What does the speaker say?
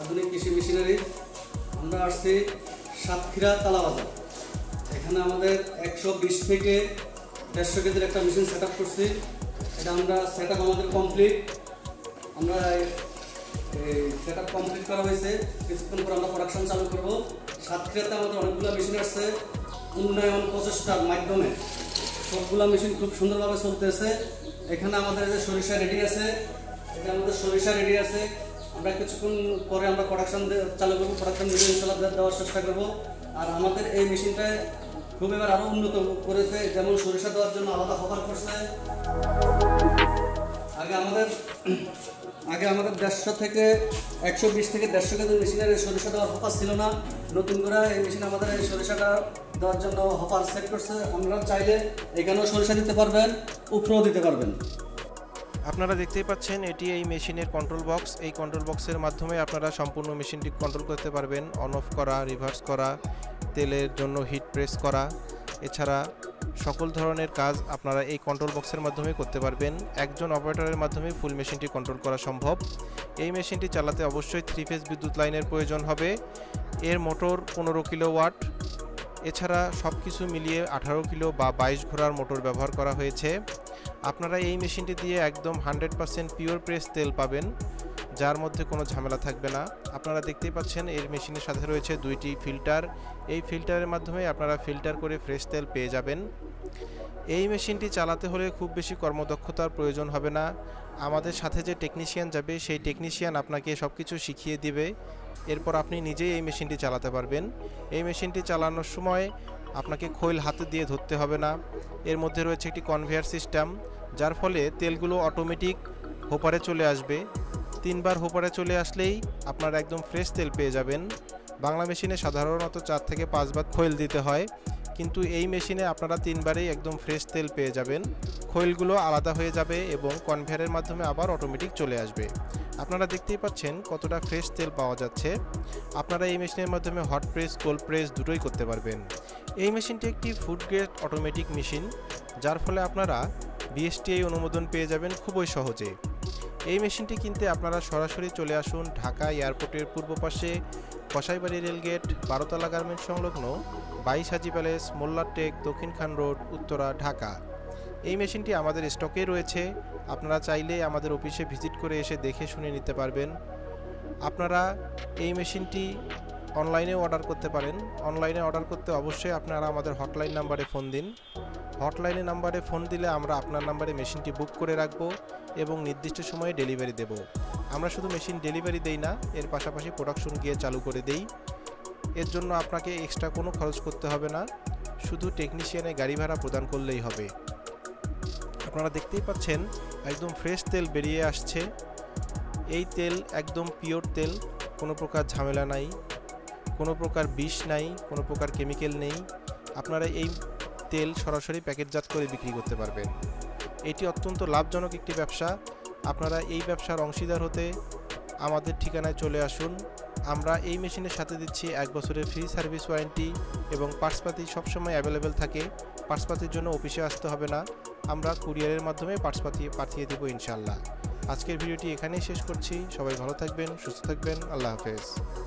আধুনিক কৃষি মেশিনারি আমরা আসছি সাতক্ষীরা তালাবাজার। এখানে আমাদের 120 থেকে 150 কেজির একটা মেশিন সেট আপ করছি। এটা আমরা সেট আপ আমাদের কমপ্লিট। আমরা সেট আপ কমপ্লিট করা হয়েছে, কিছুক্ষণ পর আমরা প্রোডাকশন চালু করব। সাতক্ষীরাতে আমাদের অনেকগুলো মেশিন আসছে উন্নয়ন প্রচেষ্টার মাধ্যমে, সবগুলো মেশিন খুব সুন্দরভাবে চলতেছে। এখানে আমাদের যে সরিষা রেডি আছে, এটা আমাদের সরিষা রেডি আছে। আমরা কিছুক্ষণ পরে আমরা প্রোডাকশন চালু করবো, প্রোডাকশন ভিডিও ইনশাআল্লাহ দেওয়ার চেষ্টা করবো। আর আমাদের এই মেশিনটা খুব এবার আরও উন্নত করেছে, যেমন সরিষা দেওয়ার জন্য আলাদা কভার করছে। আগে আমাদের 150 থেকে 120 থেকে 150 কেজি মেশিনের সরিষা দেওয়ার হপার ছিল না। নতুন করে এই মেশিন আমাদের এই সরিষাটা দেওয়ার জন্য হপার সেট করছে। আপনারা চাইলে এখানেও সরিষা দিতে পারবেন, উপরেও দিতে পারবেন। আপনারা দেখতেই পাচ্ছেন এটি এই মেশিনের কন্ট্রোল বক্স। এই কন্ট্রোল বক্সের মাধ্যমে আপনারা সম্পূর্ণ মেশিনটি কন্ট্রোল করতে পারবেন। অন অফ করা, রিভার্স করা, তেলের জন্য হিট প্রেস করা, এছাড়া সকল ধরনের কাজ আপনারা এই কন্ট্রোল বক্সের মাধ্যমে করতে পারবেন। একজন অপারেটরের মাধ্যমে ফুল মেশিনটি কন্ট্রোল করা সম্ভব। এই মেশিনটি চালাতে অবশ্যই 3 ফেজ বিদ্যুৎ লাইনের প্রয়োজন হবে। এর মোটর 15 কিলোওয়াট, এছাড়া সব কিছু মিলিয়ে 18 কিলো বা 22 ঘোড়ার মোটর ব্যবহার করা হয়েছে। আপনারা এই মেশিনটি দিয়ে একদম 100% পিওর প্রেস তেল পাবেন, যার মধ্যে কোনো ঝামেলা থাকবে না। আপনারা দেখতেই পাচ্ছেন এর মেশিনের সাথে রয়েছে 2টি ফিল্টার। এই ফিল্টারের মাধ্যমে আপনারা ফিল্টার করে ফ্রেশ তেল পেয়ে যাবেন। এই মেশিনটি চালাতে হলে খুব বেশি কর্মদক্ষতার প্রয়োজন হবে না। আমাদের সাথে যে টেকনিশিয়ান যাবে, সেই টেকনিশিয়ান আপনাকে সব কিছু শিখিয়ে দিবে। এরপর আপনি নিজেই এই মেশিনটি চালাতে পারবেন। এই মেশিনটি চালানোর সময় আপনাকে খৈল হাতে দিয়ে ধরতে হবে না। এর মধ্যে রয়েছে একটি কনভেয়ার সিস্টেম, যার ফলে তেলগুলো অটোমেটিক হোপারে চলে আসবে। 3 বার হোপারে চলে আসলেই আপনারা একদম ফ্রেশ তেল পেয়ে যাবেন। বাংলা মেশিনে সাধারণত 4 থেকে 5 বার খৈল দিতে হয়, কিন্তু এই মেশিনে আপনারা 3 বারেই একদম ফ্রেশ তেল পেয়ে যাবেন। খৈলগুলো আলাদা হয়ে যাবে এবং কনভেয়ারের মাধ্যমে আবার অটোমেটিক চলে আসবে। আপনারা দেখতেই পাচ্ছেন কতটা ফ্রেশ তেল পাওয়া যাচ্ছে। আপনারা এই মেশিনের মাধ্যমে হট প্রেস, কোল্ড প্রেস দুটোই করতে পারবেন। এই মেশিনটি একটি ফুড গ্রেড অটোমেটিক মেশিন, যার ফলে আপনারা বিএসটিআই অনুমোদন পেয়ে যাবেন খুবই সহজে। এই মেশিনটি কিনতে আপনারা সরাসরি চলে আসুন ঢাকা এয়ারপোর্টের পূর্ব পাশে কসাইবাড়ি রেলগেট, 12তলা গার্মেন্টস সংলগ্ন 22 হাজি প্যালেস, মোল্লার টেক, দক্ষিণ খান রোড, উত্তরা, ঢাকা। এই মেশিনটি আমাদের স্টকে রয়েছে। আপনারা চাইলে আমাদের অফিসে ভিজিট করে এসে দেখে শুনে নিতে পারবেন। আপনারা এই মেশিনটি অনলাইনেও অর্ডার করতে পারেন। অনলাইনে অর্ডার করতে অবশ্যই আপনারা আমাদের হটলাইন নাম্বারে ফোন দিন। হটলাইনে নাম্বারে ফোন দিলে আমরা আপনার নাম্বারে মেশিনটি বুক করে রাখব এবং নির্দিষ্ট সময়ে ডেলিভারি দেব। আমরা শুধু মেশিন ডেলিভারি দেই না, এর পাশাপাশি প্রোডাকশন গিয়ে চালু করে দেই। এর জন্য আপনাকে এক্সট্রা কোনো খরচ করতে হবে না, শুধু টেকনিশিয়ানের গাড়ি ভাড়া প্রদান করলেই হবে। আপনারা দেখতেই পাচ্ছেন একদম ফ্রেশ তেল বেরিয়ে আসছে। এই তেল একদম পিওর তেল, কোনো প্রকার ঝামেলা নাই, কোনো প্রকার বিষ নাই, কোনো প্রকার কেমিক্যাল নেই। আপনারা এই তেল সরাসরি প্যাকেটজাত করে বিক্রি করতে পারবেন। এটি অত্যন্ত লাভজনক একটি ব্যবসা। আপনারা এই ব্যবসার অংশীদার হতে আমাদের ঠিকানায় চলে আসুন। আমরা এই মেশিনের সাথে দিচ্ছি 1 বছরের ফ্রি সার্ভিস ওয়ারেন্টি এবং পার্টসপাতি সবসময় অ্যাভেলেবেল থাকে। পার্টসপাতির জন্য অফিসে আসতে হবে না, আমরা কুরিয়ারের মাধ্যমে পার্টসপাতি পাঠিয়ে দেবো ইনশাআল্লাহ। আজকের ভিডিওটি এখানেই শেষ করছি। সবাই ভালো থাকবেন, সুস্থ থাকবেন। আল্লাহ হাফেজ।